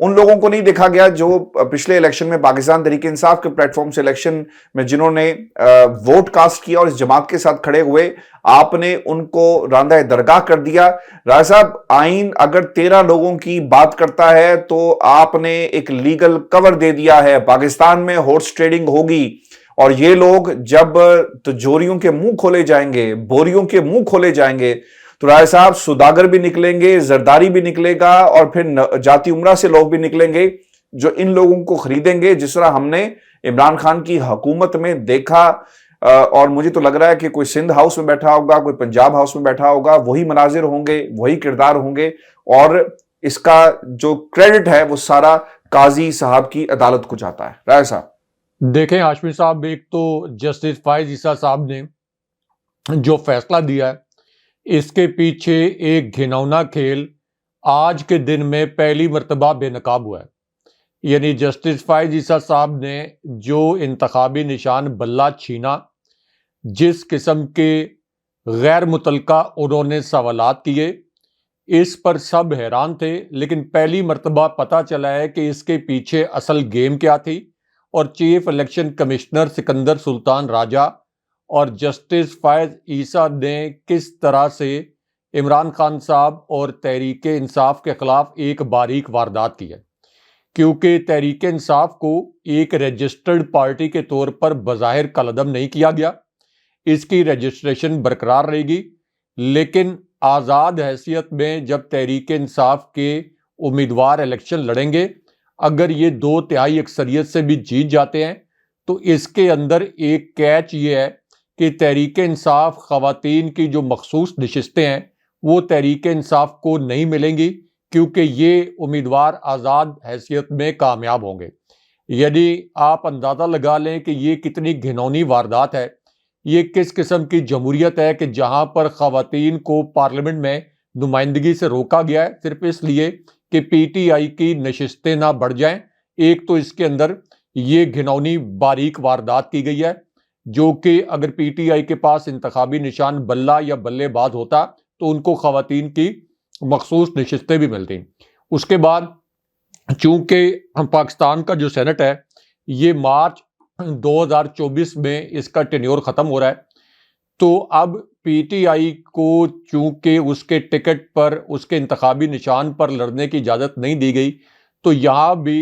ان لوگوں کو نہیں دیکھا گیا جو پچھلے الیکشن میں پاکستان تحریک انصاف کے پلیٹ فارم سے الیکشن میں جنہوں نے ووٹ کاسٹ کیا اور اس جماعت کے ساتھ کھڑے ہوئے، آپ نے ان کو راندہ درگاہ کر دیا۔ راجہ صاحب، آئین اگر 13 لوگوں کی بات کرتا ہے تو آپ نے ایک لیگل کور دے دیا ہے۔ پاکستان میں ہارس ٹریڈنگ ہوگی اور یہ لوگ جب تجوریوں کے منہ کھولے جائیں گے، بوریوں کے منہ کھولے جائیں گے، تو رائے صاحب سوداگر بھی نکلیں گے، زرداری بھی نکلے گا، اور پھر جاتی عمرہ سے لوگ بھی نکلیں گے جو ان لوگوں کو خریدیں گے، جس طرح ہم نے عمران خان کی حکومت میں دیکھا۔ اور مجھے تو لگ رہا ہے کہ کوئی سندھ ہاؤس میں بیٹھا ہوگا، کوئی پنجاب ہاؤس میں بیٹھا ہوگا، وہی مناظر ہوں گے، وہی کردار ہوں گے، اور اس کا جو کریڈٹ ہے وہ سارا قاضی صاحب کی عدالت کو جاتا ہے۔ رائے صاحب دیکھیں ہاشمی صاحب، ایک تو جسٹس فائز عیسیٰ صاحب نے جو فیصلہ دیا ہے، اس کے پیچھے ایک گھنونا کھیل آج کے دن میں پہلی مرتبہ بے نقاب ہوا ہے۔ یعنی جسٹس فائز عیسیٰ صاحب نے جو انتخابی نشان بلہ چھینا، جس قسم کے غیر متعلقہ انہوں نے سوالات کیے، اس پر سب حیران تھے، لیکن پہلی مرتبہ پتہ چلا ہے کہ اس کے پیچھے اصل گیم کیا تھی، اور چیف الیکشن کمشنر سکندر سلطان راجہ اور جسٹس فائز عیسیٰ نے کس طرح سے عمران خان صاحب اور تحریک انصاف کے خلاف ایک باریک واردات کی ہے۔ کیونکہ تحریک انصاف کو ایک رجسٹرڈ پارٹی کے طور پر بظاہر کالعدم نہیں کیا گیا، اس کی رجسٹریشن برقرار رہے گی، لیکن آزاد حیثیت میں جب تحریک انصاف کے امیدوار الیکشن لڑیں گے، اگر یہ 2/3 اکثریت سے بھی جیت جاتے ہیں تو اس کے اندر ایک کیچ یہ ہے کہ تحریک انصاف خواتین کی جو مخصوص نشستیں ہیں وہ تحریک انصاف کو نہیں ملیں گی، کیونکہ یہ امیدوار آزاد حیثیت میں کامیاب ہوں گے۔ یعنی آپ اندازہ لگا لیں کہ یہ کتنی گھنونی واردات ہے، یہ کس قسم کی جمہوریت ہے کہ جہاں پر خواتین کو پارلیمنٹ میں نمائندگی سے روکا گیا ہے صرف اس لیے کہ پی ٹی آئی کی نشستیں نہ بڑھ جائیں۔ ایک تو اس کے اندر یہ گھنونی باریک واردات کی گئی ہے، جو کہ اگر پی ٹی آئی کے پاس انتخابی نشان بلہ یا بلے باز ہوتا تو ان کو خواتین کی مخصوص نشستیں بھی ملتی۔ اس کے بعد چونکہ پاکستان کا جو سینٹ ہے یہ مارچ 2024 میں اس کا ٹینیور ختم ہو رہا ہے، تو اب پی ٹی آئی کو چونکہ اس کے ٹکٹ پر، اس کے انتخابی نشان پر لڑنے کی اجازت نہیں دی گئی، تو یہاں بھی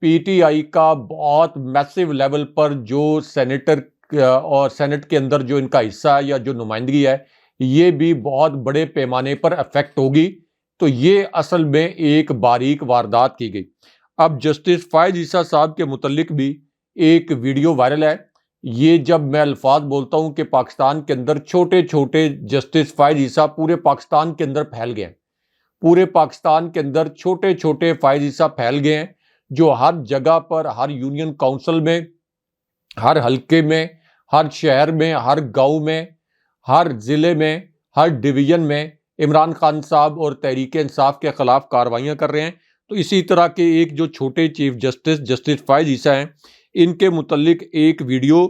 پی ٹی آئی کا بہت میسیو لیول پر جو سینیٹر اور سینٹ کے اندر جو ان کا حصہ ہے یا جو نمائندگی ہے، یہ بھی بہت بڑے پیمانے پر افیکٹ ہوگی۔ تو یہ اصل میں ایک باریک واردات کی گئی۔ اب جسٹس فائز عیسیٰ صاحب کے متعلق بھی ایک ویڈیو وائرل ہے۔ یہ جب میں الفاظ بولتا ہوں کہ پاکستان کے اندر چھوٹے چھوٹے جسٹس فائز عیسیٰ پورے پاکستان کے اندر پھیل گئے ہیں، پورے پاکستان کے اندر چھوٹے چھوٹے فائز عیسیٰ پھیل گئے ہیں، جو ہر جگہ پر، ہر یونین کونسل میں، ہر حلقے میں، ہر شہر میں، ہر گاؤں میں، ہر ضلع میں، ہر ڈویژن میں عمران خان صاحب اور تحریک انصاف کے خلاف کارروائیاں کر رہے ہیں۔ تو اسی طرح کے ایک جو چھوٹے چیف جسٹس فائز عیسیٰ ہیں، ان کے متعلق ایک ویڈیو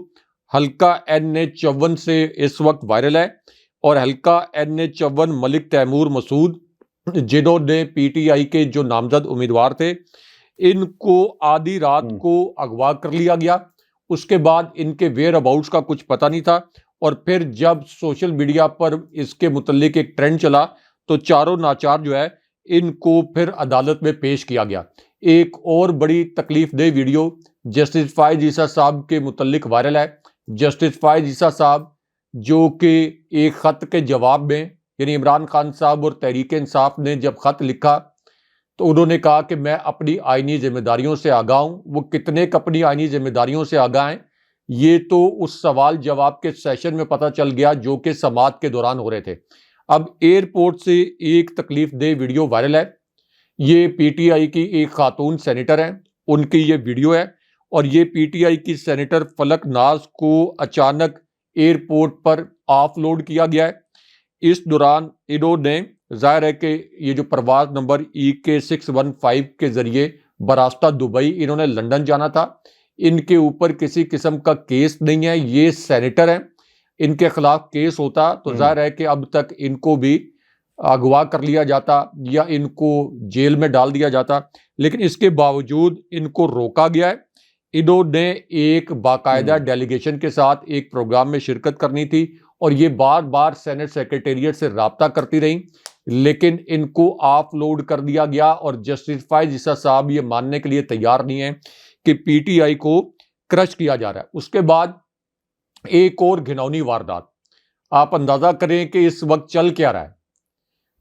حلقہ NH54 سے اس وقت وائرل ہے، اور حلقہ NH54 ملک تیمور مسعود، جنہوں نے پی ٹی آئی کے جو نامزد امیدوار تھے، ان کو آدھی رات کو اغوا کر لیا گیا۔ اس کے بعد ان کے ویئر اباؤٹس کا کچھ پتہ نہیں تھا، اور پھر جب سوشل میڈیا پر اس کے متعلق ایک ٹرینڈ چلا تو چاروں ناچار جو ہے ان کو پھر عدالت میں پیش کیا گیا۔ ایک اور بڑی تکلیف دہ ویڈیو جسٹس فائز عیسیٰ صاحب کے متعلق وائرل ہے۔ جسٹس فائز عیسیٰ صاحب جو کہ ایک خط کے جواب میں، یعنی عمران خان صاحب اور تحریک انصاف نے جب خط لکھا تو انہوں نے کہا کہ میں اپنی آئینی ذمہ داریوں سے آگاہ ہوں۔ وہ کتنے اپنی آئینی ذمہ داریوں سے آگاہ ہیں، یہ تو اس سوال جواب کے سیشن میں پتہ چل گیا جو کہ سماعت کے دوران ہو رہے تھے۔ اب ایئرپورٹ سے ایک تکلیف دہ ویڈیو وائرل ہے۔ یہ پی ٹی آئی کی ایک خاتون سینیٹر ہیں، ان کی یہ ویڈیو ہے، اور یہ پی ٹی آئی کی سینیٹر فلک ناز کو اچانک ایئرپورٹ پر آف لوڈ کیا گیا ہے۔ اس دوران انہوں نے، ظاہر ہے کہ یہ جو پرواز نمبر EK615 کے ذریعے براستہ دبئی انہوں نے لندن جانا تھا، ان کے اوپر کسی قسم کا کیس نہیں ہے، یہ سینیٹر ہیں، ان کے خلاف کیس ہوتا تو ظاہر ہے کہ اب تک ان کو بھی اغوا کر لیا جاتا یا ان کو جیل میں ڈال دیا جاتا، لیکن اس کے باوجود ان کو روکا گیا ہے۔ انہوں نے ایک باقاعدہ ڈیلیگیشن کے ساتھ ایک پروگرام میں شرکت کرنی تھی اور یہ بار بار سینٹ سیکریٹریٹ سے رابطہ کرتی رہیں، لیکن ان کو آف لوڈ کر دیا گیا اور جسٹس فائز عیسیٰ صاحب یہ ماننے کے لیے تیار نہیں ہیں کہ پی ٹی آئی کو کرش کیا جا رہا ہے۔ اس کے بعد ایک اور گھناؤنی واردات، آپ اندازہ کریں کہ اس وقت چل کیا رہا ہے،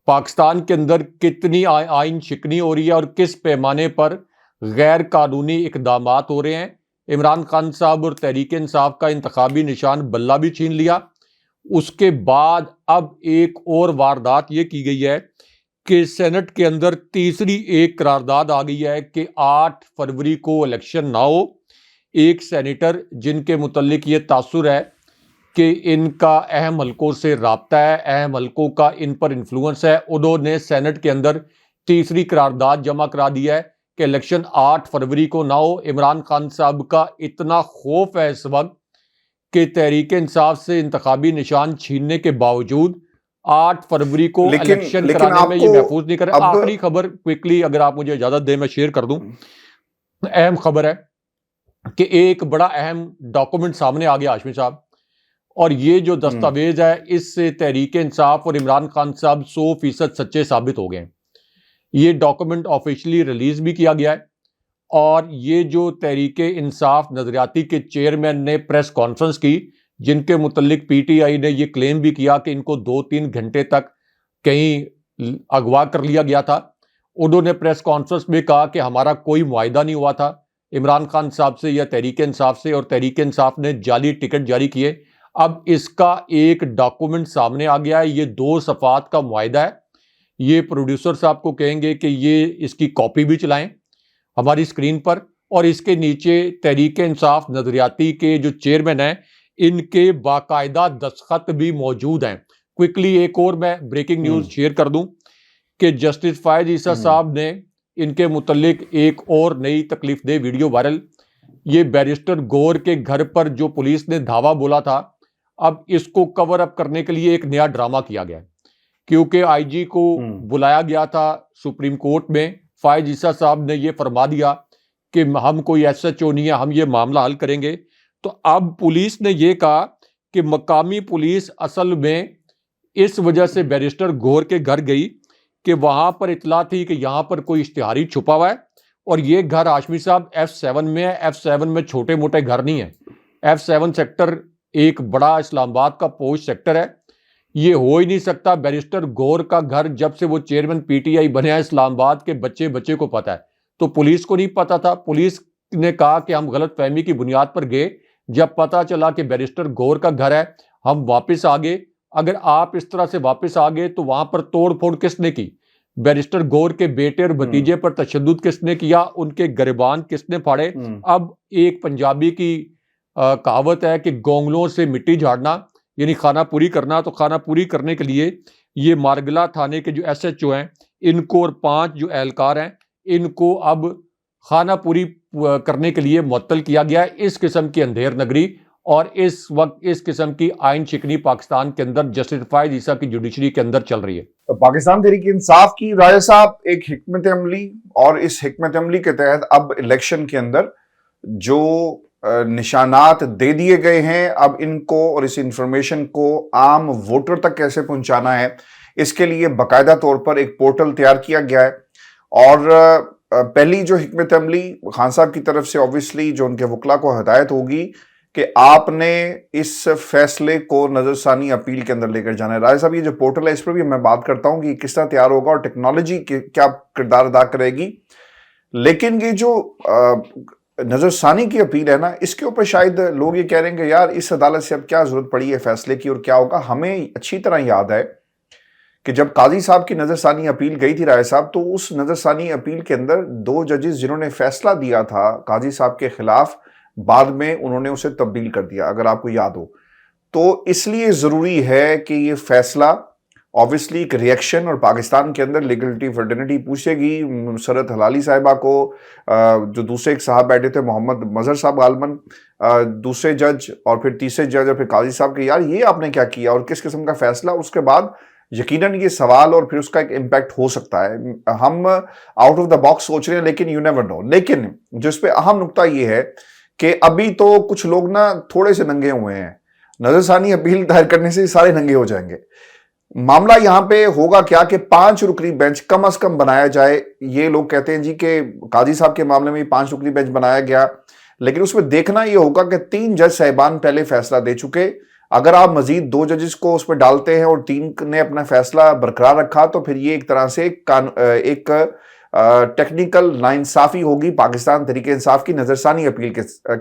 پاکستان کے اندر کتنی آئین شکنی ہو رہی ہے اور کس پیمانے پر غیر قانونی اقدامات ہو رہے ہیں۔ عمران خان صاحب اور تحریک انصاف کا انتخابی نشان بلہ بھی چھین لیا۔ اس کے بعد اب ایک اور واردات یہ کی گئی ہے کہ سینٹ کے اندر تیسری ایک قرارداد آ گئی ہے کہ 8 فروری کو الیکشن نہ ہو۔ ایک سینیٹر جن کے متعلق یہ تاثر ہے کہ ان کا اہم حلقوں سے رابطہ ہے، اہم حلقوں کا ان پر انفلوئنس ہے، انہوں نے سینٹ کے اندر تیسری قرارداد جمع کرا دی ہے کہ الیکشن 8 فروری کو نہ ہو۔ عمران خان صاحب کا اتنا خوف ہے اس وقت کہ تحریک انصاف سے انتخابی نشان چھیننے کے باوجود 8 فروری کو الیکشن کرانے میں یہ محفوظ نہیں کرے۔ آخری خبر کوئکلی اگر آپ مجھے اجازت دیں میں شیئر کر دوں، اہم خبر ہے کہ ایک بڑا اہم ڈاکومنٹ سامنے آ گیا ہاشمی صاحب، اور یہ جو دستاویز ہے اس سے تحریک انصاف اور عمران خان صاحب 100% سچے ثابت ہو گئے ہیں۔ یہ ڈاکومنٹ آفیشلی ریلیز بھی کیا گیا ہے، اور یہ جو تحریک انصاف نظریاتی کے چیئرمین نے پریس کانفرنس کی، جن کے متعلق پی ٹی آئی نے یہ کلیم بھی کیا کہ ان کو 2-3 گھنٹے تک کہیں اغوا کر لیا گیا تھا، انہوں نے پریس کانفرنس میں کہا کہ ہمارا کوئی معاہدہ نہیں ہوا تھا عمران خان صاحب سے یا تحریک انصاف سے، اور تحریک انصاف نے جعلی ٹکٹ جاری کیے۔ اب اس کا ایک ڈاکومنٹ سامنے آ گیا ہے، یہ 2 صفحات کا معاہدہ ہے۔ یہ پروڈیوسر صاحب کو کہیں گے کہ یہ اس کی کاپی بھی چلائیں ہماری اسکرین پر، اور اس کے نیچے تحریک انصاف نظریاتی کے جو چیئرمین ہیں ان کے باقاعدہ دستخط بھی موجود ہیں۔ کوئکلی ایک اور میں بریکنگ نیوز شیئر کر دوں کہ جسٹس فائز عیسیٰ صاحب نے ان کے متعلق ایک اور نئی تکلیف دہ ویڈیو وائرل، یہ بیرسٹر گور کے گھر پر جو پولیس نے دھاوا بولا تھا، اب اس کو کور اپ کرنے کے لیے ایک نیا ڈرامہ کیا گیا ہے، کیونکہ آئی جی کو بلایا گیا تھا سپریم کورٹ میں، فائز عیسیٰ صاحب نے یہ فرما دیا کہ ہم کوئی ایس ایچ او نہیں ہے، ہم یہ معاملہ حل کریں گے۔ تو اب پولیس نے یہ کہا کہ مقامی پولیس اصل میں اس وجہ سے بیرسٹر گور کے گھر گئی کہ وہاں پر اطلاع تھی کہ یہاں پر کوئی اشتہاری چھپا ہوا ہے، اور یہ گھر ہاشمی صاحب F7 میں ہے۔ F7 میں چھوٹے موٹے گھر نہیں ہیں، F7 سیکٹر ایک بڑا اسلام آباد کا پوش سیکٹر ہے، یہ ہو ہی نہیں سکتا۔ بیرسٹر گور کا گھر جب سے وہ چیئرمین پی ٹی آئی بنے ہیں اسلام آباد کے بچے کو پتا ہے، تو پولیس کو نہیں پتا تھا۔ پولیس نے کہا کہ ہم غلط فہمی کی بنیاد پر گئے، جب پتا چلا کہ بیرسٹر گور کا گھر ہے ہم واپس آ گئے۔ اگر آپ اس طرح سے واپس آ گئے تو وہاں پر توڑ پھوڑ کس نے کی؟ بیرسٹر گور کے بیٹے اور بھتیجے پر تشدد کس نے کیا؟ ان کے گریبان کس نے پھاڑے؟ اب ایک پنجابی کی کہاوت ہے کہ گونگلوں سے مٹی جھاڑنا یعنی خانہ پوری کرنا، تو خانہ پوری کرنے کے لیے یہ مارگلہ تھانے کے جو ایس ایچ او ہیں ان کو اور 5 جو اہلکار ہیں ان کو اب خانہ پوری کرنے کے لیے معطل کیا گیا ہے۔ اس قسم کی اندھیر نگری اور اس وقت اس قسم کی آئین شکنی پاکستان کے اندر جسٹس فائز عیسیٰ کی جوڈیشری کے اندر چل رہی ہے۔ پاکستان تحریک انصاف کی رائے صاحب ایک حکمت عملی، اور اس حکمت عملی کے تحت اب الیکشن کے اندر جو نشانات دے دیے گئے ہیں، اب ان کو اور اس انفارمیشن کو عام ووٹر تک کیسے پہنچانا ہے، اس کے لیے باقاعدہ طور پر ایک پورٹل تیار کیا گیا ہے۔ اور پہلی جو حکمت عملی خان صاحب کی طرف سے اوبویسلی جو ان کے وکلا کو ہدایت ہوگی کہ آپ نے اس فیصلے کو نظر ثانی اپیل کے اندر لے کر جانا ہے۔ رائے صاحب یہ جو پورٹل ہے اس پر بھی میں بات کرتا ہوں کہ یہ کس طرح تیار ہوگا اور ٹیکنالوجی کیا کردار ادا کرے گی، لیکن یہ جو نظر ثانی کی اپیل ہے نا، اس کے اوپر شاید لوگ یہ کہہ رہے ہیں کہ یار اس عدالت سے اب کیا ضرورت پڑی ہے فیصلے کی اور کیا ہوگا۔ ہمیں اچھی طرح یاد ہے کہ جب قاضی صاحب کی نظر ثانی اپیل گئی تھی رائے صاحب، تو اس نظر ثانی اپیل کے اندر 2 ججز جنہوں نے فیصلہ دیا تھا قاضی صاحب کے خلاف، بعد میں انہوں نے اسے تبدیل کر دیا، اگر آپ کو یاد ہو۔ تو اس لیے ضروری ہے کہ یہ فیصلہ obviously ایک ریئیکشن، اور پاکستان کے اندر لیگلٹی فرڈینٹی پوچھے گی مسرت حلالی صاحبہ کو، جو دوسرے ایک صاحب بیٹھے تھے محمد مظہر صاحب غالباً، دوسرے جج اور پھر تیسرے جج اور پھر قاضی صاحب کہ یار یہ آپ نے کیا کیا اور کس قسم کا فیصلہ۔ اس کے بعد یقیناً یہ سوال اور پھر اس کا ایک امپیکٹ ہو سکتا ہے. ہم آؤٹ آف دا باکس سوچ رہے ہیں لیکن یو نیور نو. لیکن جو اس پہ اہم نقطہ یہ ہے کہ ابھی تو کچھ لوگ نا تھوڑے سے ننگے ہوئے ہیں. نظر ثانی اپیل دائر کرنے سے سارے ننگے ہو جائیں گے. معاملہ یہاں پہ ہوگا کیا کہ 5 رکنی بینچ کم از کم بنایا جائے. یہ لوگ کہتے ہیں جی کہ قاضی صاحب کے معاملے میں 5 رکنی بینچ بنایا گیا, لیکن اس میں دیکھنا یہ ہوگا کہ 3 جج صاحبان پہلے فیصلہ دے چکے. اگر آپ مزید 2 ججز کو اس پہ ڈالتے ہیں اور 3 نے اپنا فیصلہ برقرار رکھا تو پھر یہ ایک طرح سے ایک ٹیکنیکل ناانصافی ہوگی پاکستان تحریک انصاف کی نظر ثانی اپیل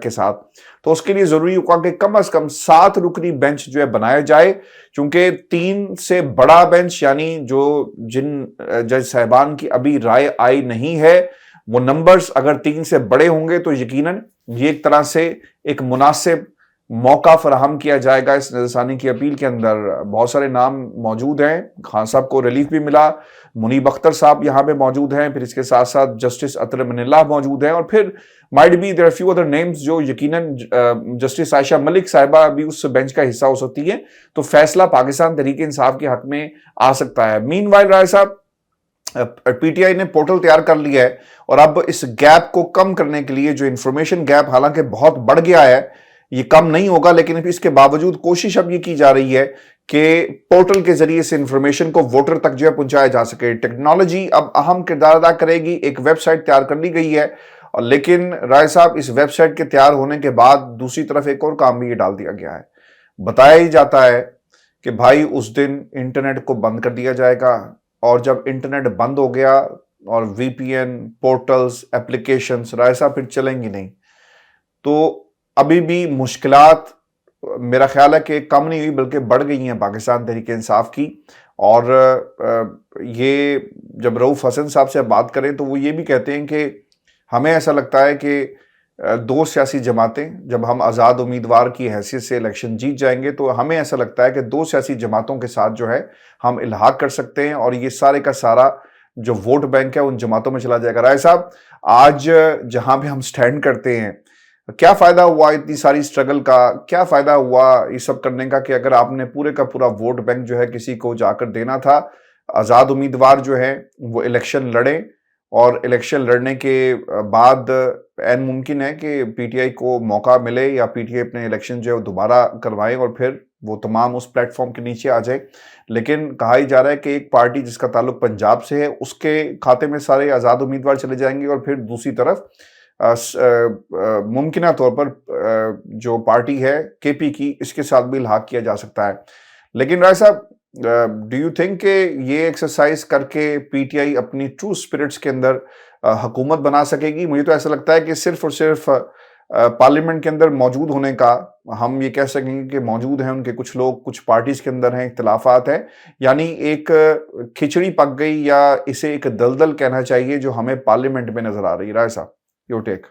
کے ساتھ. تو اس کے لیے ضروری ہوگا کہ کم از کم 7 رکنی بینچ جو ہے بنایا جائے, چونکہ 3 سے بڑا بینچ یعنی جن جج صاحبان کی ابھی رائے آئی نہیں ہے وہ نمبرز اگر 3 سے بڑے ہوں گے تو یقیناً یہ ایک طرح سے ایک مناسب موقع فراہم کیا جائے گا. اس نظر ثانی کی اپیل کے اندر بہت سارے نام موجود ہیں. خان صاحب کو ریلیف بھی ملا, منیب اختر صاحب یہاں پہ موجود ہیں, پھر اس کے ساتھ ساتھ جسٹس اطہر من اللہ موجود ہیں, اور پھر might be there few other names جو یقیناً جسٹس عائشہ ملک صاحبہ بھی اس بینچ کا حصہ ہو سکتی ہے. تو فیصلہ پاکستان تحریک انصاف کے حق میں آ سکتا ہے. مین وائل رائے صاحب, پی ٹی آئی نے پورٹل تیار کر لیا ہے اور اب اس گیپ کو کم کرنے کے لیے جو انفارمیشن گیپ حالانکہ بہت بڑھ گیا ہے, یہ کم نہیں ہوگا, لیکن اس کے باوجود کوشش اب یہ کی جا رہی ہے کہ پورٹل کے ذریعے سے انفارمیشن کو ووٹر تک جو ہے پہنچایا جا سکے. ٹیکنالوجی اب اہم کردار ادا کرے گی. ایک ویب سائٹ تیار کر لی گئی ہے, لیکن رائے صاحب اس ویب سائٹ کے تیار ہونے کے بعد دوسری طرف ایک اور کام بھی یہ ڈال دیا گیا ہے. بتایا ہی جاتا ہے کہ بھائی اس دن انٹرنیٹ کو بند کر دیا جائے گا, اور جب انٹرنیٹ بند ہو گیا اور وی پی این, پورٹلز, ایپلیکیشنز رائے صاحب پھر چلیں گی نہیں. تو ابھی بھی مشکلات میرا خیال ہے کہ کم نہیں ہوئی بلکہ بڑھ گئی ہیں پاکستان تحریک انصاف کی. اور یہ جب رؤف حسن صاحب سے بات کریں تو وہ یہ بھی کہتے ہیں کہ ہمیں ایسا لگتا ہے کہ 2 سیاسی جماعتیں جب ہم آزاد امیدوار کی حیثیت سے الیکشن جیت جائیں گے تو ہمیں ایسا لگتا ہے کہ 2 سیاسی جماعتوں کے ساتھ جو ہے ہم الحاق کر سکتے ہیں, اور یہ سارے کا سارا جو ووٹ بینک ہے ان جماعتوں میں چلا جائے گا. رائے صاحب, آج جہاں پہ ہم سٹینڈ کرتے ہیں, کیا فائدہ ہوا اتنی ساری سٹرگل کا, کیا فائدہ ہوا یہ سب کرنے کا کہ اگر آپ نے پورے کا پورا ووٹ بینک جو ہے کسی کو جا کر دینا تھا, آزاد امیدوار جو ہیں وہ الیکشن لڑیں, اور الیکشن لڑنے کے بعد عین ممکن ہے کہ پی ٹی آئی کو موقع ملے یا پی ٹی آئی اپنے الیکشن جو ہے وہ دوبارہ کروائیں اور پھر وہ تمام اس پلیٹ فارم کے نیچے آ جائیں. لیکن کہا ہی جا رہا ہے کہ ایک پارٹی جس کا تعلق پنجاب سے ہے اس کے کھاتے میں سارے آزاد امیدوار چلے جائیں گے, اور پھر دوسری طرف ممکنہ طور پر جو پارٹی ہے کے پی کی اس کے ساتھ بھی الحاق کیا جا سکتا ہے. لیکن رائے صاحب, ڈو یو تھنک کہ یہ ایکسرسائز کر کے پی ٹی آئی اپنی ٹرو اسپرٹس کے اندر حکومت بنا سکے گی؟ مجھے تو ایسا لگتا ہے کہ صرف اور صرف پارلیمنٹ کے اندر موجود ہونے کا ہم یہ کہہ سکیں گے کہ موجود ہیں ان کے کچھ لوگ, کچھ پارٹیز کے اندر ہیں, اختلافات ہیں, یعنی ایک کھچڑی پک گئی یا اسے ایک دلدل کہنا چاہیے جو ہمیں پارلیمنٹ میں نظر آ رہی ہے. رائے صاحب یور ٹیک.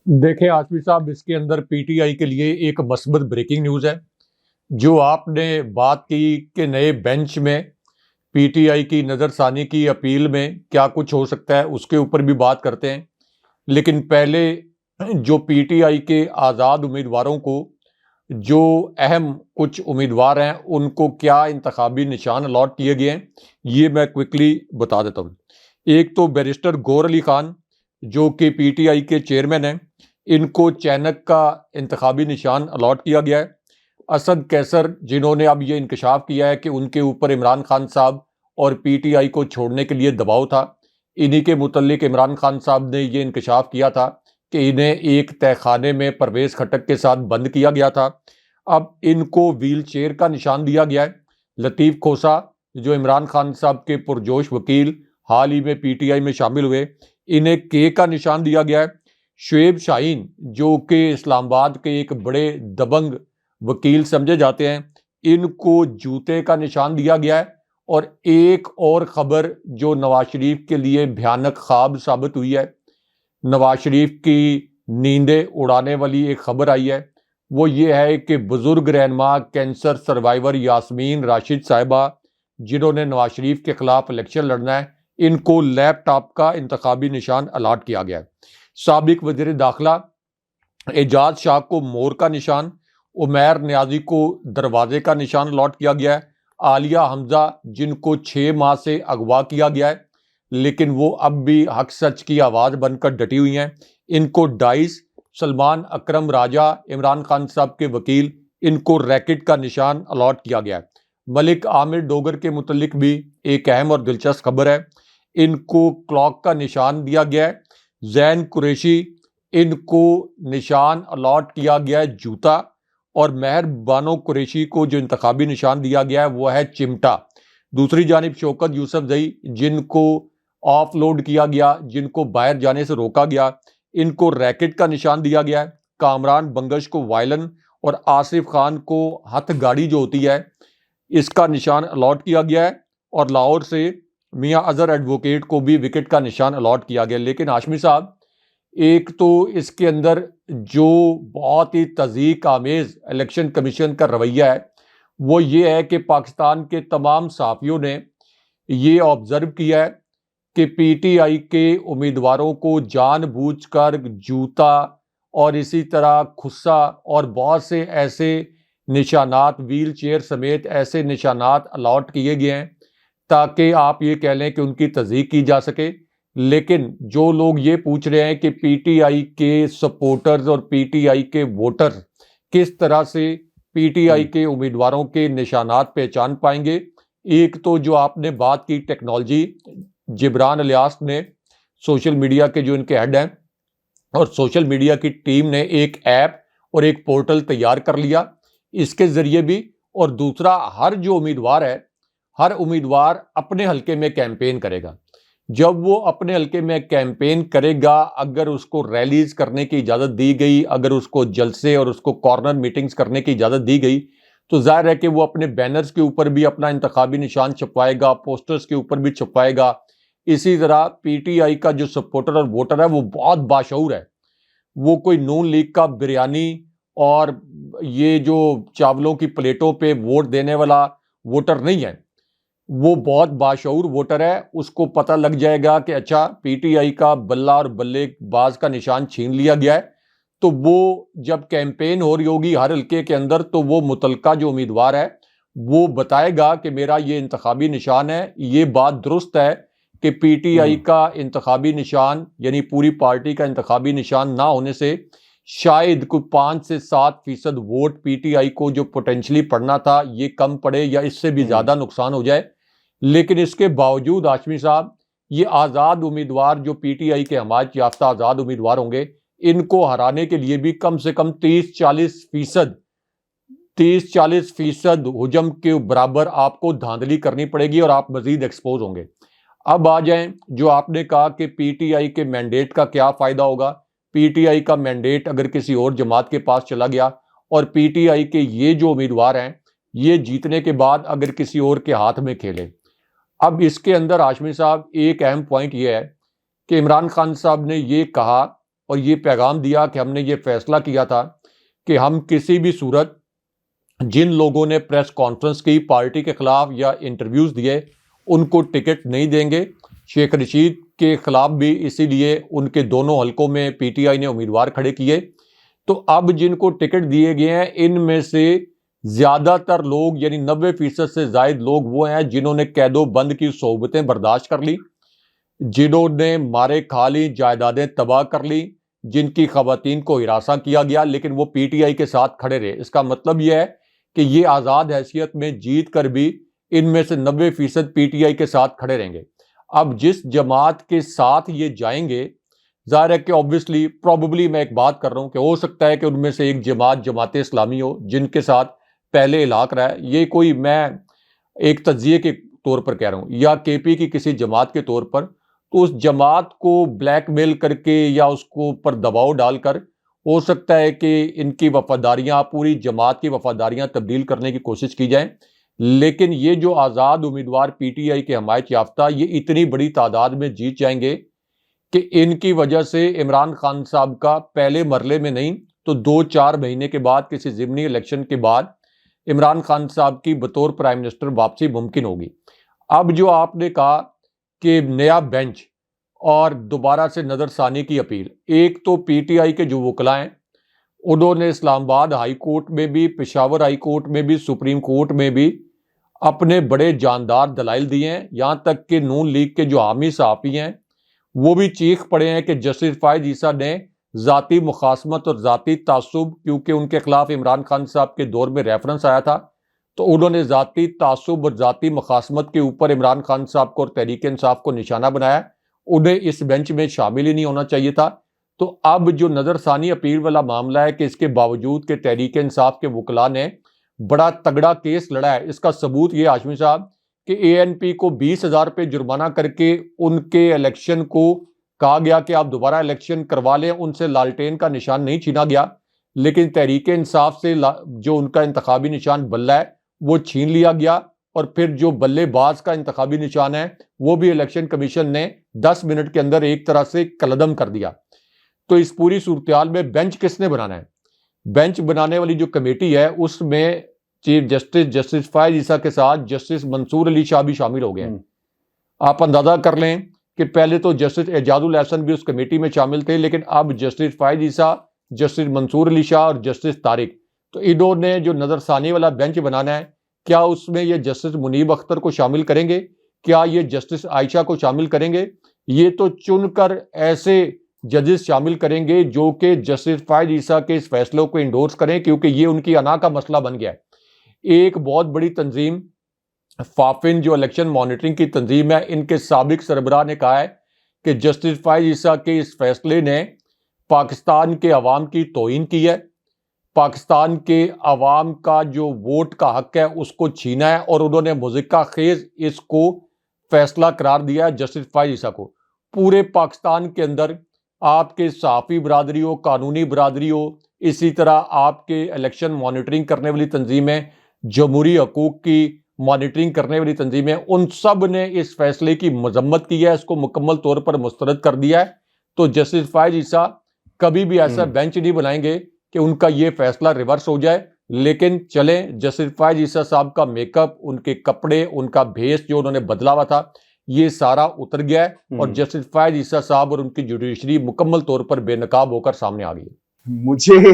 دیکھیں آصفی صاحب, اس کے اندر پی ٹی آئی کے لیے ایک مثبت بریکنگ نیوز ہے. جو آپ نے بات کی کہ نئے بینچ میں پی ٹی آئی کی نظر ثانی کی اپیل میں کیا کچھ ہو سکتا ہے اس کے اوپر بھی بات کرتے ہیں. لیکن پہلے جو پی ٹی آئی کے آزاد امیدواروں کو, جو اہم کچھ امیدوار ہیں, ان کو کیا انتخابی نشان الاٹ کیے گئے ہیں یہ میں کوئکلی بتا دیتا ہوں. ایک تو بیرسٹر گور علی خان جو کہ پی ٹی آئی کے چیئرمین ہیں, ان کو چینک کا انتخابی نشان الاٹ کیا گیا ہے. اسد کیسر جنہوں نے اب یہ انکشاف کیا ہے کہ ان کے اوپر عمران خان صاحب اور پی ٹی آئی کو چھوڑنے کے لیے دباؤ تھا, انہی کے متعلق عمران خان صاحب نے یہ انکشاف کیا تھا کہ انہیں ایک تہہ خانے میں پرویز خٹک کے ساتھ بند کیا گیا تھا. اب ان کو ویل چیئر کا نشان دیا گیا ہے. لطیف کھوسا جو عمران خان صاحب کے پرجوش وکیل حال ہی میں پی ٹی آئی میں شامل ہوئے, انہیں کے کا نشان دیا گیا ہے. شعیب شاہین جو کہ اسلام آباد کے ایک بڑے دبنگ وکیل سمجھے جاتے ہیں, ان کو جوتے کا نشان دیا گیا ہے. اور ایک اور خبر جو نواز شریف کے لیے بھیانک خواب ثابت ہوئی ہے, نواز شریف کی نیندیں اڑانے والی ایک خبر آئی ہے, وہ یہ ہے کہ بزرگ رہنما کینسر سروائیور یاسمین راشد صاحبہ جنہوں نے نواز شریف کے خلاف الیکشن لڑنا ہے, ان کو لیپ ٹاپ کا انتخابی نشان الاٹ کیا گیا ہے. سابق وزیر داخلہ اعجاز شاہ کو مور کا نشان, عمیر نیازی کو دروازے کا نشان الاٹ کیا گیا ہے, عالیہ حمزہ جن کو 6 ماہ سے اغوا کیا گیا ہے لیکن وہ اب بھی حق سچ کی آواز بن کر ڈٹی ہوئی ہیں، ان کو ڈائس، سلمان اکرم راجہ عمران خان صاحب کے وکیل، ان کو ریکٹ کا نشان الاٹ کیا گیا ہے۔ ملک عامر ڈوگر کے متعلق بھی ایک اہم اور دلچسپ خبر ہے، ان کو کلاک کا نشان دیا گیا ہے۔ زین قریشی، ان کو نشان الاٹ کیا گیا ہے جوتا، اور مہر بانو قریشی کو جو انتخابی نشان دیا گیا ہے وہ ہے چمٹا۔ دوسری جانب شوکت یوسف زئی جن کو آف لوڈ کیا گیا، جن کو باہر جانے سے روکا گیا، ان کو ریکٹ کا نشان دیا گیا ہے۔ کامران بنگش کو وائلن اور آصف خان کو ہتھ گاڑی جو ہوتی ہے اس کا نشان الاٹ کیا گیا ہے، اور لاہور سے میاں اظہر ایڈوکیٹ کو بھی وکٹ کا نشان الاٹ کیا گیا۔ لیکن ہاشمی صاحب، ایک تو اس کے اندر جو بہت ہی تضحیک آمیز الیکشن کمیشن کا رویہ ہے وہ یہ ہے کہ پاکستان کے تمام صحافیوں نے یہ آبزرو کیا ہے کہ پی ٹی آئی کے امیدواروں کو جان بوجھ کر جوتا اور اسی طرح خصہ اور بہت سے ایسے نشانات، ویل چیئر سمیت ایسے نشانات الاٹ کیے گئے ہیں تاکہ آپ یہ کہہ لیں کہ ان کی تضحیک کی جا سکے۔ لیکن جو لوگ یہ پوچھ رہے ہیں کہ پی ٹی آئی کے سپورٹرز اور پی ٹی آئی کے ووٹر کس طرح سے پی ٹی آئی کے امیدواروں کے نشانات پہچان پائیں گے، ایک تو جو آپ نے بات کی ٹیکنالوجی، جبران الیاس نے سوشل میڈیا کے جو ان کے ہیڈ ہیں اور سوشل میڈیا کی ٹیم نے ایک ایپ اور ایک پورٹل تیار کر لیا اس کے ذریعے بھی، اور دوسرا ہر جو امیدوار ہے ہر امیدوار اپنے حلقے میں کیمپین کرے گا۔ جب وہ اپنے حلقے میں کیمپین کرے گا، اگر اس کو ریلیز کرنے کی اجازت دی گئی، اگر اس کو جلسے اور اس کو کارنر میٹنگز کرنے کی اجازت دی گئی تو ظاہر ہے کہ وہ اپنے بینرز کے اوپر بھی اپنا انتخابی نشان چھپوائے گا، پوسٹرز کے اوپر بھی چھپوائے گا۔ اسی طرح پی ٹی آئی کا جو سپورٹر اور ووٹر ہے وہ بہت باشعور ہے، وہ کوئی نون لیگ کا بریانی اور یہ جو چاولوں کی پلیٹوں پہ ووٹ دینے والا ووٹر نہیں ہے، وہ بہت باشعور ووٹر ہے۔ اس کو پتہ لگ جائے گا کہ اچھا پی ٹی آئی کا بلہ اور بلے باز کا نشان چھین لیا گیا ہے، تو وہ جب کیمپین ہو رہی ہوگی ہر حلقے کے اندر تو وہ متعلقہ جو امیدوار ہے وہ بتائے گا کہ میرا یہ انتخابی نشان ہے۔ یہ بات درست ہے کہ پی ٹی آئی کا انتخابی نشان یعنی پوری پارٹی کا انتخابی نشان نہ ہونے سے شاید کوئی 5 سے 7% ووٹ پی ٹی آئی کو جو پوٹینشلی پڑنا تھا یہ کم پڑے یا اس سے بھی زیادہ نقصان ہو جائے۔ لیکن اس کے باوجود ہاشمی صاحب، یہ آزاد امیدوار جو پی ٹی آئی کے حمایت یافتہ آزاد امیدوار ہوں گے، ان کو ہرانے کے لیے بھی کم سے کم 30-40% حجم کے برابر آپ کو دھاندلی کرنی پڑے گی اور آپ مزید ایکسپوز ہوں گے۔ اب آ جائیں جو آپ نے کہا کہ پی ٹی آئی کے مینڈیٹ کا کیا فائدہ ہوگا۔ پی ٹی آئی کا مینڈیٹ اگر کسی اور جماعت کے پاس چلا گیا اور پی ٹی آئی کے یہ جو امیدوار ہیں یہ جیتنے کے بعد اگر کسی اور کے ہاتھ میں کھیلے، اب اس کے اندر ہاشمی صاحب ایک اہم پوائنٹ یہ ہے کہ عمران خان صاحب نے یہ کہا اور یہ پیغام دیا کہ ہم نے یہ فیصلہ کیا تھا کہ ہم کسی بھی صورت جن لوگوں نے پریس کانفرنس کی، پارٹی کے خلاف یا انٹرویوز دیے، ان کو ٹکٹ نہیں دیں گے۔ شیخ رشید کے خلاف بھی اسی لیے ان کے دونوں حلقوں میں پی ٹی آئی نے امیدوار کھڑے کیے۔ تو اب جن کو ٹکٹ دیے گئے ہیں ان میں سے زیادہ تر لوگ یعنی 90% سے زائد لوگ وہ ہیں جنہوں نے قید و بند کی صحبتیں برداشت کر لی، جنہوں نے مارے کھا لی، جائیدادیں تباہ کر لی، جن کی خواتین کو ہراساں کیا گیا لیکن وہ پی ٹی آئی کے ساتھ کھڑے رہے۔ اس کا مطلب یہ ہے کہ یہ آزاد حیثیت میں جیت کر بھی ان میں سے 90% پی ٹی آئی کے ساتھ کھڑے رہیں گے۔ اب جس جماعت کے ساتھ یہ جائیں گے، ظاہر ہے کہ اوبویسلی پروبیبلی میں ایک بات کر رہا ہوں کہ ہو سکتا ہے کہ ان میں سے ایک جماعت اسلامی ہو جن کے ساتھ پہلے الحاق رہا ہے، یہ کوئی میں ایک تجزیے کے طور پر کہہ رہا ہوں، یا کے پی کی کسی جماعت کے طور پر، تو اس جماعت کو بلیک میل کر کے یا اس کو پر دباؤ ڈال کر ہو سکتا ہے کہ ان کی وفاداریاں، پوری جماعت کی وفاداریاں تبدیل کرنے کی کوشش کی جائیں۔ لیکن یہ جو آزاد امیدوار پی ٹی آئی کے حمایت یافتہ یہ اتنی بڑی تعداد میں جیت جائیں گے کہ ان کی وجہ سے عمران خان صاحب کا پہلے مرحلے میں نہیں تو 2-4 مہینے کے بعد کسی ضمنی الیکشن کے بعد عمران خان صاحب کی بطور پرائم منسٹر واپسی ممکن ہوگی۔ اب جو آپ نے کہا کہ نیا بینچ اور دوبارہ سے نظر ثانی کی اپیل، ایک تو پی ٹی آئی کے جو وکلاء ہیں انہوں نے اسلام آباد ہائی کورٹ میں بھی، پشاور ہائی کورٹ میں بھی، سپریم کورٹ میں بھی اپنے بڑے جاندار دلائل دیے ہیں، یہاں تک کہ نون لیگ کے جو حامی صحافی ہیں وہ بھی چیخ پڑے ہیں کہ جسٹس فائز عیسیٰ نے ذاتی مخاصمت اور ذاتی تعصب، کیونکہ ان کے خلاف عمران خان صاحب کے دور میں ریفرنس آیا تھا، تو انہوں نے ذاتی تعصب اور ذاتی مخاصمت کے اوپر عمران خان صاحب کو اور تحریک انصاف کو نشانہ بنایا، انہیں اس بینچ میں شامل ہی نہیں ہونا چاہیے تھا۔ تو اب جو نظر ثانی اپیل والا معاملہ ہے کہ اس کے باوجود کہ تحریک انصاف کے وکلاء نے بڑا تگڑا کیس لڑا ہے، اس کا ثبوت یہ ہاشمی صاحب کہ اے این پی کو 20,000 روپے جرمانہ کر کے ان کے الیکشن کو کہا گیا کہ آپ دوبارہ الیکشن کروا لیں، ان سے لالٹین کا نشان نہیں چھینا گیا، لیکن تحریک انصاف سے جو ان کا انتخابی نشان بلہ ہے وہ چھین لیا گیا، اور پھر جو بلے باز کا انتخابی نشان ہے وہ بھی الیکشن کمیشن نے 10 منٹ کے اندر ایک طرح سے کلعدم کر دیا۔ تو اس پوری صورتحال میں بینچ کس نے بنانا ہے؟ بینچ بنانے والی جو کمیٹی ہے اس میں چیف جسٹس جسٹس فائز عیسیٰ کے ساتھ جسٹس منصور علی شاہ بھی شامل ہو گئے ہیں۔ آپ اندازہ کر لیں کہ پہلے تو جسٹس اعجاز الاحسن بھی اس کمیٹی میں شامل تھے، لیکن اب جسٹس فائز عیسیٰ، جسٹس منصور علی شاہ اور جسٹس طارق، تو انہوں نے جو نظر ثانی والا بینچ بنانا ہے، کیا اس میں یہ جسٹس منیب اختر کو شامل کریں گے؟ کیا یہ جسٹس عائشہ کو شامل کریں گے؟ یہ تو چن کر ایسے ججز شامل کریں گے جو کہ جسٹس فائز عیسیٰ کے اس فیصلوں کو انڈورس کریں، کیونکہ یہ ان کی انا کا مسئلہ بن گیا ہے۔ ایک بہت بڑی تنظیم فافن جو الیکشن مانیٹرنگ کی تنظیم ہے، ان کے سابق سربراہ نے کہا ہے کہ جسٹس فائز عیسیٰ کے اس فیصلے نے پاکستان کے عوام کی توہین کی ہے، پاکستان کے عوام کا جو ووٹ کا حق ہے اس کو چھینا ہے، اور انہوں نے مذکرہ خیز اس کو فیصلہ قرار دیا ہے جسٹس فائز عیسیٰ کو۔ پورے پاکستان کے اندر آپ کے صحافی برادری ہو، قانونی برادری ہو، اسی طرح آپ کے الیکشن مانیٹرنگ کرنے والی تنظیمیں، جمہوری حقوق کی مانیٹرنگ کرنے والی تنظیمیں، ان سب نے اس فیصلے کی مذمت کی ہے، اس کو مکمل طور پر مسترد کر دیا ہے۔ تو جسٹس فائز عیسیٰ کبھی بھی ایسا بینچ نہیں بنائیں گے کہ ان کا یہ فیصلہ ریورس ہو جائے، لیکن چلیں جسٹس فائز عیسیٰ صاحب کا میک اپ، ان کے کپڑے، ان کا بھیس جو انہوں نے بدلا ہوا تھا، یہ سارا اتر گیا ہے، اور جسٹس فائز عیسیٰ صاحب اور ان کی جوڈیشری مکمل طور پر بے نقاب ہو کر سامنے آ گئی۔ مجھے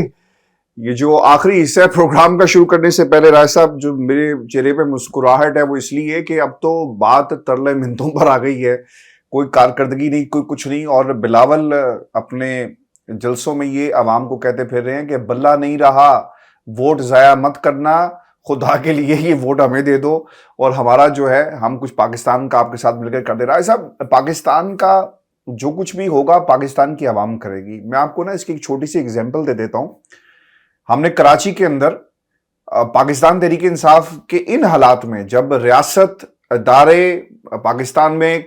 یہ جو آخری حصہ پروگرام کا شروع کرنے سے پہلے رائے صاحب جو میرے چہرے پہ مسکراہٹ ہے وہ اس لیے کہ اب تو بات ترلے منتوں پر آ گئی ہے، کوئی کارکردگی نہیں، کوئی کچھ نہیں، اور بلاول اپنے جلسوں میں یہ عوام کو کہتے پھر رہے ہیں کہ بلہ نہیں رہا، ووٹ ضائع مت کرنا، خدا کے لیے یہ ووٹ ہمیں دے دو، اور ہمارا جو ہے ہم کچھ پاکستان کا آپ کے ساتھ مل کر کر دے رہا ہے۔ صاحب پاکستان کا جو کچھ بھی ہوگا پاکستان کی عوام کرے گی۔ میں آپ کو نا اس کی ایک چھوٹی سی اگزامپل دے دیتا ہوں۔ ہم نے کراچی کے اندر پاکستان تحریک انصاف کے ان حالات میں جب ریاست ادارے پاکستان میں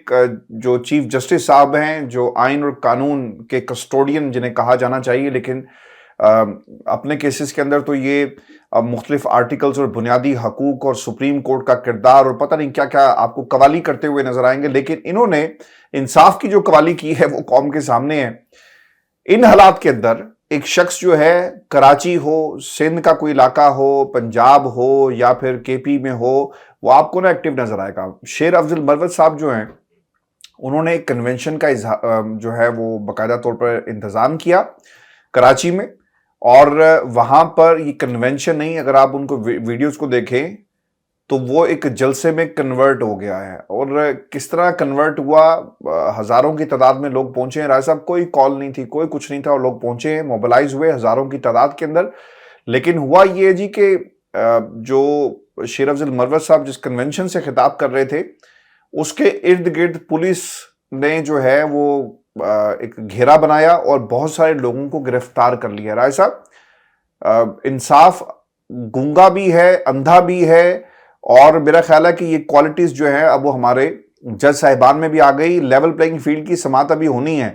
جو چیف جسٹس صاحب ہیں، جو آئین اور قانون کے کسٹوڈین جنہیں کہا جانا چاہیے، لیکن اپنے کیسز کے اندر تو یہ مختلف آرٹیکلز اور بنیادی حقوق اور سپریم کورٹ کا کردار اور پتہ نہیں کیا کیا آپ کو قوالی کرتے ہوئے نظر آئیں گے، لیکن انہوں نے انصاف کی جو قوالی کی ہے وہ قوم کے سامنے ہے۔ ان حالات کے اندر ایک شخص جو ہے، کراچی ہو، سندھ کا کوئی علاقہ ہو، پنجاب ہو یا پھر کے پی میں ہو، وہ آپ کو نا ایکٹیو نظر آئے گا۔ شیر افضل مروت صاحب جو ہیں، انہوں نے ایک کنونشن کا جو ہے وہ باقاعدہ طور پر انتظام کیا کراچی میں، اور وہاں پر یہ کنونشن نہیں، اگر آپ ان کو ویڈیوز کو دیکھیں تو وہ ایک جلسے میں کنورٹ ہو گیا ہے۔ اور کس طرح کنورٹ ہوا، ہزاروں کی تعداد میں لوگ پہنچے ہیں۔ رائے صاحب کوئی کال نہیں تھی، کوئی کچھ نہیں تھا، اور لوگ پہنچے ہیں، موبلائز ہوئے ہزاروں کی تعداد کے اندر۔ لیکن ہوا یہ جی کہ جو شیر افضل مروت صاحب جس کنونشن سے خطاب کر رہے تھے، اس کے ارد گرد پولیس نے جو ہے وہ ایک گھیرا بنایا اور بہت سارے لوگوں کو گرفتار کر لیا۔ رائے صاحب انصاف گونگا بھی ہے، اندھا بھی ہے، اور میرا خیال ہے کہ یہ کوالٹیز جو ہیں اب وہ ہمارے جج صاحبان میں بھی آ گئی۔ لیول پلینگ فیلڈ کی سماعت ابھی ہونی ہے۔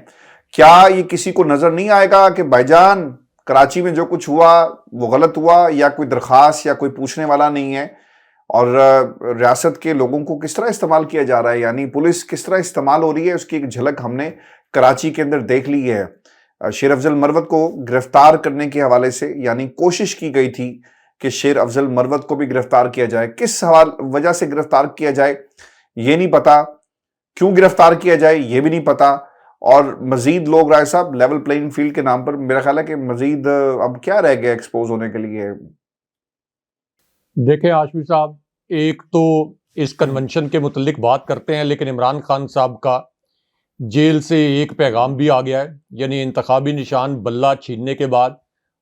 کیا یہ کسی کو نظر نہیں آئے گا کہ بھائی جان کراچی میں جو کچھ ہوا وہ غلط ہوا، یا کوئی درخواست یا کوئی پوچھنے والا نہیں ہے، اور ریاست کے لوگوں کو کس طرح استعمال کیا جا رہا ہے، یعنی پولیس کس طرح استعمال ہو رہی ہے، اس کی ایک جھلک ہم نے کراچی کے اندر دیکھ لی ہے۔ شیر افضل مروت کو گرفتار کرنے کے حوالے سے یعنی کوشش کی گئی تھی کہ شیر افضل مروت کو بھی گرفتار کیا جائے، کس وجہ سے گرفتار کیا جائے یہ نہیں پتا، کیوں گرفتار کیا جائے یہ بھی نہیں پتا، اور مزید لوگ رائے صاحب لیول پلینگ فیلڈ کے نام پر میرا خیال ہے کہ مزید اب کیا رہ گیا ایکسپوز ہونے کے لیے۔ دیکھیں ہاشمی صاحب، ایک تو اس کنونشن کے متعلق بات کرتے ہیں، لیکن عمران خان صاحب کا جیل سے ایک پیغام بھی آ گیا ہے، یعنی انتخابی نشان بلہ چھیننے کے بعد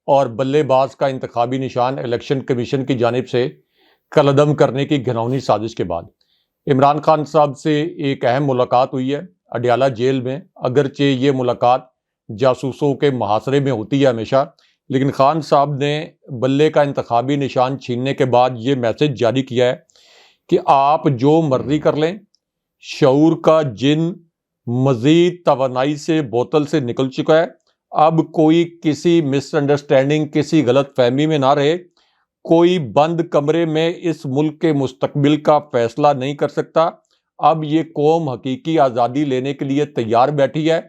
اور بلے باز کا انتخابی نشان الیکشن کمیشن کی جانب سے کالعدم کرنے کی گھناؤنی سازش کے بعد عمران خان صاحب سے ایک اہم ملاقات ہوئی ہے اڈیالہ جیل میں۔ اگرچہ یہ ملاقات جاسوسوں کے محاصرے میں ہوتی ہے ہمیشہ، لیکن خان صاحب نے بلے کا انتخابی نشان چھیننے کے بعد یہ میسج جاری کیا ہے کہ آپ جو مرضی کر لیں، شعور کا جن مزید توانائی سے بوتل سے نکل چکا ہے، اب کوئی کسی مس انڈرسٹینڈنگ، کسی غلط فہمی میں نہ رہے، کوئی بند کمرے میں اس ملک کے مستقبل کا فیصلہ نہیں کر سکتا۔ اب یہ قوم حقیقی آزادی لینے کے لیے تیار بیٹھی ہے۔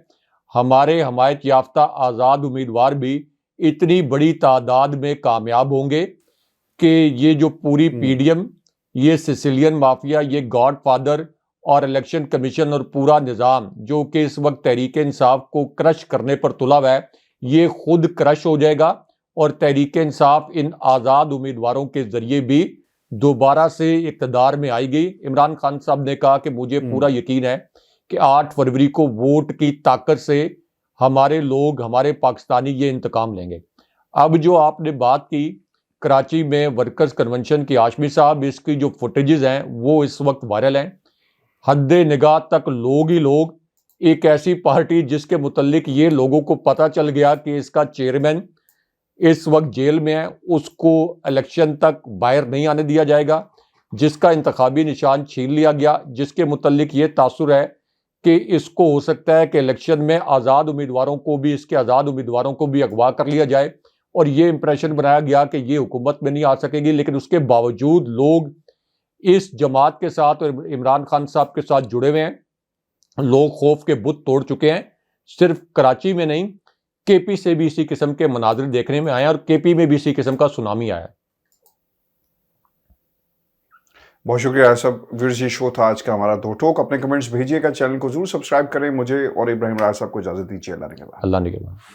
ہمارے حمایت یافتہ آزاد امیدوار بھی اتنی بڑی تعداد میں کامیاب ہوں گے کہ یہ جو پوری پی ڈی ایم، یہ سسیلین مافیا، یہ گاڈ فادر اور الیکشن کمیشن اور پورا نظام جو کہ اس وقت تحریک انصاف کو کرش کرنے پر تلا ہوا ہے، یہ خود کرش ہو جائے گا اور تحریک انصاف ان آزاد امیدواروں کے ذریعے بھی دوبارہ سے اقتدار میں آئے گی۔ عمران خان صاحب نے کہا کہ مجھے پورا یقین ہے کہ 8 فروری کو ووٹ کی طاقت سے ہمارے لوگ، ہمارے پاکستانی یہ انتقام لیں گے۔ اب جو آپ نے بات کی کراچی میں ورکرز کنونشن کی، ہاشمی صاحب، اس کی جو فوٹیجز ہیں وہ اس وقت وائرل ہیں۔ حد نگاہ تک لوگ ہی لوگ، ایک ایسی پارٹی جس کے متعلق یہ لوگوں کو پتہ چل گیا کہ اس کا چیئرمین اس وقت جیل میں ہے، اس کو الیکشن تک باہر نہیں آنے دیا جائے گا، جس کا انتخابی نشان چھین لیا گیا، جس کے متعلق یہ تاثر ہے کہ اس کو ہو سکتا ہے کہ الیکشن میں آزاد امیدواروں کو بھی، اس کے آزاد امیدواروں کو بھی اغوا کر لیا جائے، اور یہ امپریشن بنایا گیا کہ یہ حکومت میں نہیں آ سکے گی۔ لیکن اس کے باوجود لوگ اس جماعت کے ساتھ اور عمران خان صاحب کے ساتھ جڑے ہوئے ہیں، لوگ خوف کے بت توڑ چکے ہیں۔ صرف کراچی میں نہیں، کے پی سے بھی اسی قسم کے مناظر دیکھنے میں آئے ہیں، اور کے پی میں بھی اسی قسم کا سونامی آیا ہے۔ بہت شکریہ ایسا ویئرز، یہ شو تھا آج کا ہمارا دو ٹوک۔ اپنے کمنٹس بھیجیے گا، چینل کو ضرور سبسکرائب کریں۔ مجھے اور ابراہیم راز صاحب کو اجازت دیجیے، اللہ نے کے بعد۔ اللہ نے کے بعد۔